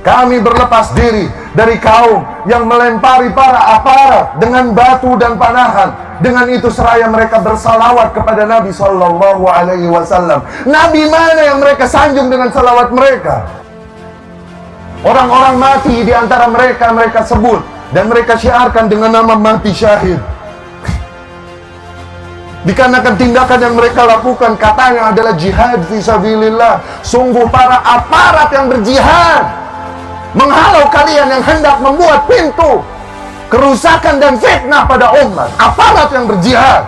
Kami berlepas diri dari kaum yang melempari para aparat dengan batu dan panahan. Dengan itu seraya mereka bersalawat kepada Nabi Sallallahu Alaihi Wasallam. Nabi mana yang mereka sanjung dengan salawat mereka? Orang-orang mati di antara mereka, mereka sebut dan mereka syiarkan dengan nama mati syahid. Dikarenakan tindakan yang mereka lakukan katanya adalah jihad fisabilillah. Sungguh para aparat yang berjihad menghalau kalian yang hendak membuat pintu kerusakan dan fitnah pada umat. Aparat yang berjihad,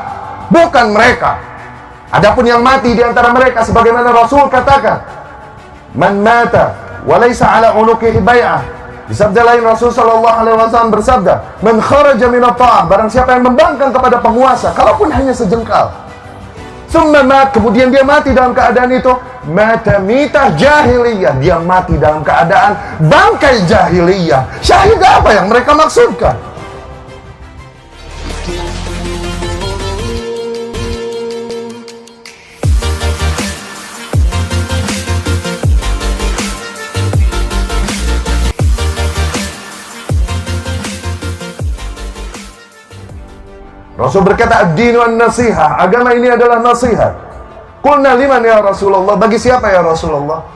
bukan mereka. Adapun yang mati di antara mereka, sebagaimana Rasul katakan, man mata walaysa ala unuqihi bai'ah. Di sabda lain Rasul sallallahu alaihi wasallam bersabda, man kharaja min at-ta'ah, barang siapa yang membangkang kepada penguasa kalaupun hanya sejengkal, summa mat, kemudian dia mati dalam keadaan itu, mata mitah jahiliyah, dia mati dalam keadaan bangkai jahiliyah. Syahid apa yang mereka maksudkan? Rasul berkata, ad-dinu an-nasihah, agama ini adalah nasihat. Qulna liman ya Rasulullah, bagi siapa ya Rasulullah?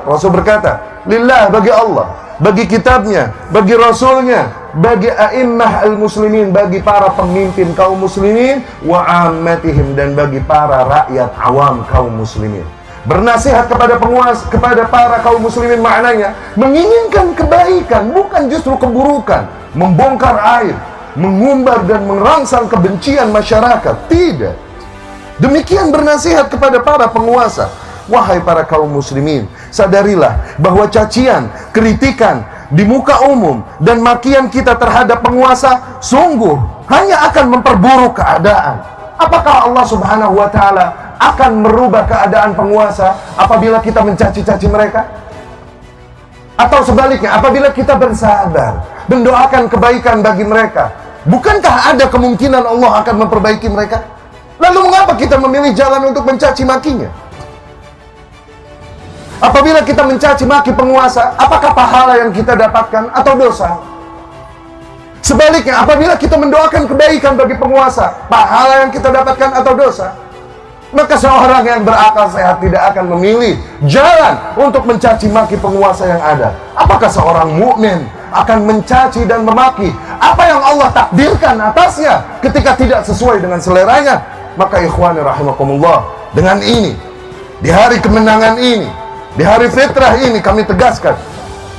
Rasul berkata, lillah, bagi Allah, bagi kitabnya, bagi rasulnya, bagi a'immah al-muslimin, bagi para pemimpin kaum muslimin, wa ammatihim, dan bagi para rakyat awam kaum muslimin. Bernasihat kepada penguasa, kepada para kaum muslimin maknanya menginginkan kebaikan, bukan justru keburukan, membongkar aib, mengumbar dan merangsang kebencian masyarakat. Tidak. Demikian bernasihat kepada para penguasa. Wahai para kaum muslimin, sadarilah bahwa cacian, kritikan di muka umum dan makian kita terhadap penguasa sungguh hanya akan memperburuk keadaan. Apakah Allah Subhanahu wa ta'ala akan merubah keadaan penguasa apabila kita mencaci-caci mereka? Atau sebaliknya, apabila kita bersabar, mendoakan kebaikan bagi mereka, bukankah ada kemungkinan Allah akan memperbaiki mereka? Lalu mengapa kita memilih jalan untuk mencaci makinya? Apabila kita mencaci maki penguasa, apakah pahala yang kita dapatkan atau dosa? Sebaliknya, apabila kita mendoakan kebaikan bagi penguasa, pahala yang kita dapatkan atau dosa? Maka seorang yang berakal sehat tidak akan memilih jalan untuk mencaci maki penguasa yang ada. Apakah seorang mukmin akan mencaci dan memaki apa yang Allah takdirkan atasnya ketika tidak sesuai dengan seleranya? Maka ikhwani rahimakumullah, dengan ini, di hari kemenangan ini, di hari fitrah ini, kami tegaskan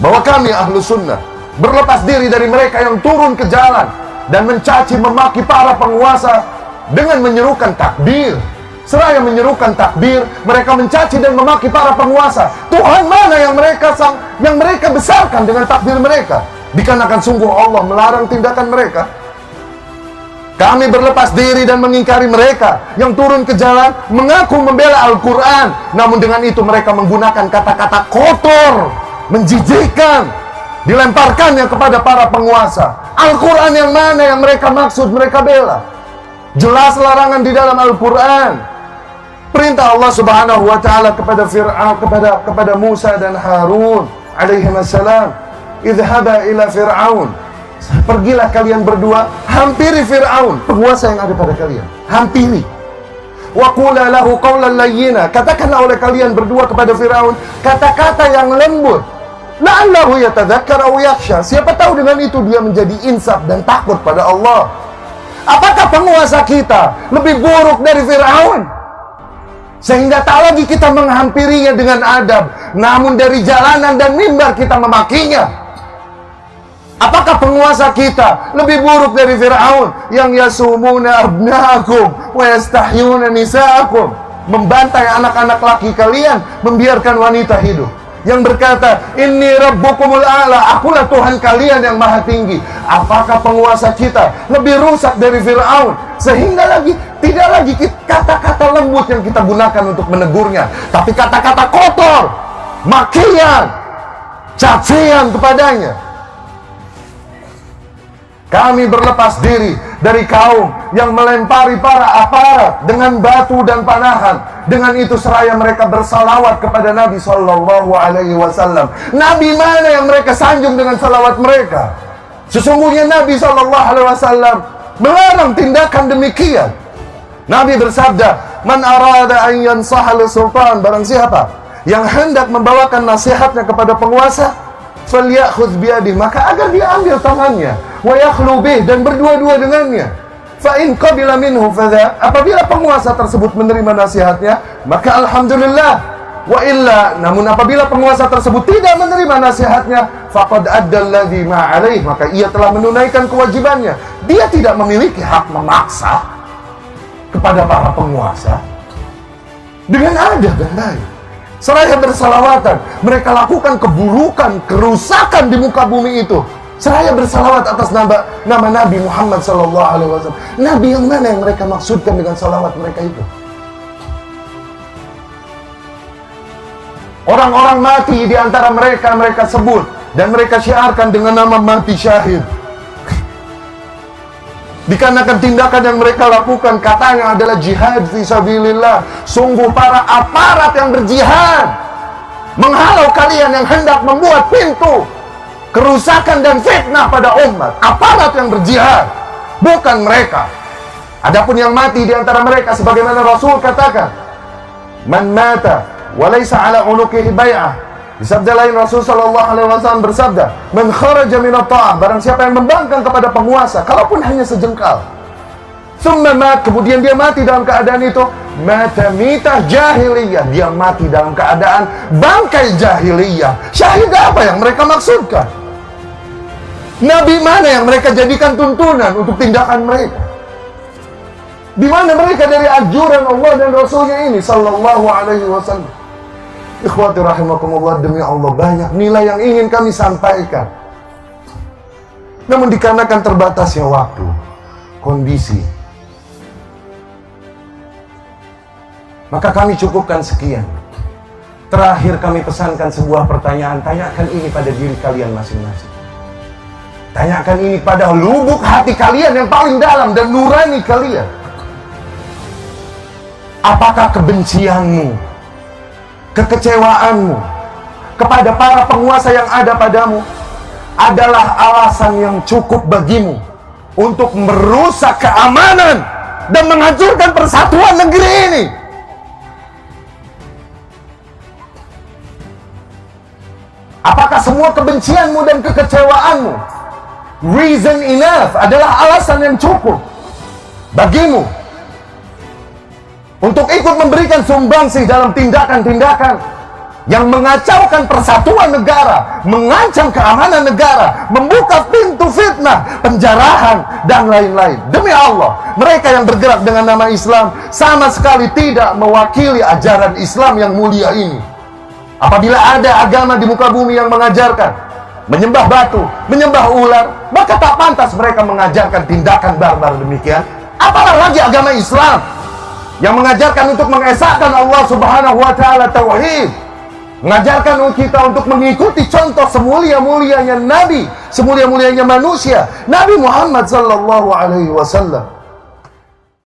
bahwa kami ahlu sunnah berlepas diri dari mereka yang turun ke jalan dan mencaci memaki para penguasa dengan menyerukan takbir. Seraya menyerukan takbir, mereka mencaci dan memaki para penguasa. Tuhan mana yang mereka besarkan dengan takbir mereka? Dikarenakan sungguh Allah melarang tindakan mereka. Kami berlepas diri dan mengingkari mereka yang turun ke jalan mengaku membela Al-Quran, namun dengan itu mereka menggunakan kata-kata kotor, menjijikkan, dilemparkannya kepada para penguasa. Al-Quran yang mana yang mereka maksud, mereka bela? Jelas larangan di dalam Al-Quran. Perintah Allah Subhanahu wa ta'ala kepada Fir'aun, kepada Musa dan Harun alaihissalam, idhaba ila Fir'aun, pergilah kalian berdua, hampiri Fir'aun, penguasa yang ada pada kalian, hampiri. Wa qula lahu qawlan layyina, katakanlah oleh kalian berdua kepada Fir'aun kata-kata yang lembut, la'allahu yatadzakkar aw yakhsha, siapa tahu dengan itu dia menjadi insaf dan takut pada Allah. Apakah penguasa kita lebih buruk dari Fir'aun sehingga tak lagi kita menghampirinya dengan adab, namun dari jalanan dan mimbar kita memakinya? Apakah penguasa kita lebih buruk dari Fir'aun yang yasumuna abnaakum wa yastahyuna nisaakum, membantai anak-anak laki kalian, membiarkan wanita hidup, yang berkata inni rabbukumul a'la, akulah Tuhan kalian yang maha tinggi? Apakah penguasa kita lebih rusak dari Fir'aun sehingga tidak lagi kata-kata lembut yang kita gunakan untuk menegurnya, tapi kata-kata kotor, makian, cacian kepadanya? Kami berlepas diri dari kaum yang melempari para aparat dengan batu dan panahan. Dengan itu seraya mereka bersalawat kepada Nabi Sallallahu Alaihi Wasallam. Nabi mana yang mereka sanjung dengan salawat mereka? Sesungguhnya Nabi Sallallahu Alaihi Wasallam melarang tindakan demikian. Nabi bersabda, "Man arada an yansaha sultan," barang siapa yang hendak membawakan nasihatnya kepada penguasa, falyakhudh biyadihi, maka agar dia ambil tangannya, wa yakhlu bih, dan berdua-dua dengannya. Fa in qabila minhu fadha, apabila penguasa tersebut menerima nasihatnya, maka alhamdulillah. Wa illa, namun apabila penguasa tersebut tidak menerima nasihatnya, faqad adda alladhi ma alaih, maka ia telah menunaikan kewajibannya. Dia tidak memiliki hak memaksa kepada para penguasa. Dengan adab dan baik, seraya bersalawatan, mereka lakukan keburukan, kerusakan di muka bumi itu. Seraya bersalawat atas nama Nabi Muhammad SAW. Nabi yang mana yang mereka maksudkan dengan salawat mereka itu? Orang-orang mati di antara mereka, mereka sebut dan mereka syiarkan dengan nama mati syahid. Dikarenakan tindakan yang mereka lakukan katanya adalah jihad fisabilillah. Sungguh para aparat yang berjihad menghalau kalian yang hendak membuat pintu kerusakan dan fitnah pada umat. Aparat yang berjihad, bukan mereka. Adapun yang mati di antara mereka, sebagaimana Rasul katakan, man mata walaysa ala unuqihi bai'ah. Di sabda lain Rasul sallallahu alaihi wasallam bersabda, man kharaja min at-ta'ah, barang siapa yang membangkang kepada penguasa kalaupun hanya sejengkal, thumma mat, kemudian dia mati dalam keadaan itu, mata mitah jahiliyah, dia mati dalam keadaan bangkai jahiliyah. Syahid apa yang mereka maksudkan? Nabi mana yang mereka jadikan tuntunan untuk tindakan mereka? Di mana mereka dari anjuran Allah dan Rasulnya ini sallallahu alaihi wasallam? Ikhwati rahimakumullah, demi Allah banyak nilai yang ingin kami sampaikan. Namun dikarenakan terbatasnya waktu, kondisi, maka kami cukupkan sekian. Terakhir kami pesankan sebuah pertanyaan, tanyakan ini pada diri kalian masing-masing. Tanyakan ini pada lubuk hati kalian yang paling dalam dan nurani kalian. Apakah kebencianmu, kekecewaanmu kepada para penguasa yang ada padamu adalah alasan yang cukup bagimu untuk merusak keamanan dan menghancurkan persatuan negeri ini? Apakah semua kebencianmu dan kekecewaanmu reason enough, adalah alasan yang cukup bagimu untuk ikut memberikan sumbangsih dalam tindakan-tindakan yang mengacaukan persatuan negara, mengancam keamanan negara, membuka pintu fitnah, penjarahan, dan lain-lain? Demi Allah, mereka yang bergerak dengan nama Islam sama sekali tidak mewakili ajaran Islam yang mulia ini. Apabila ada agama di muka bumi yang mengajarkan menyembah batu, menyembah ular, maka tak pantas mereka mengajarkan tindakan barbar demikian. Apalagi lagi agama Islam yang mengajarkan untuk mengesahkan Allah Subhanahu wa taala tauhid, mengajarkan kita untuk mengikuti contoh semulia-mulianya Nabi, semulia-mulianya manusia, Nabi Muhammad sallallahu alaihi wasallam.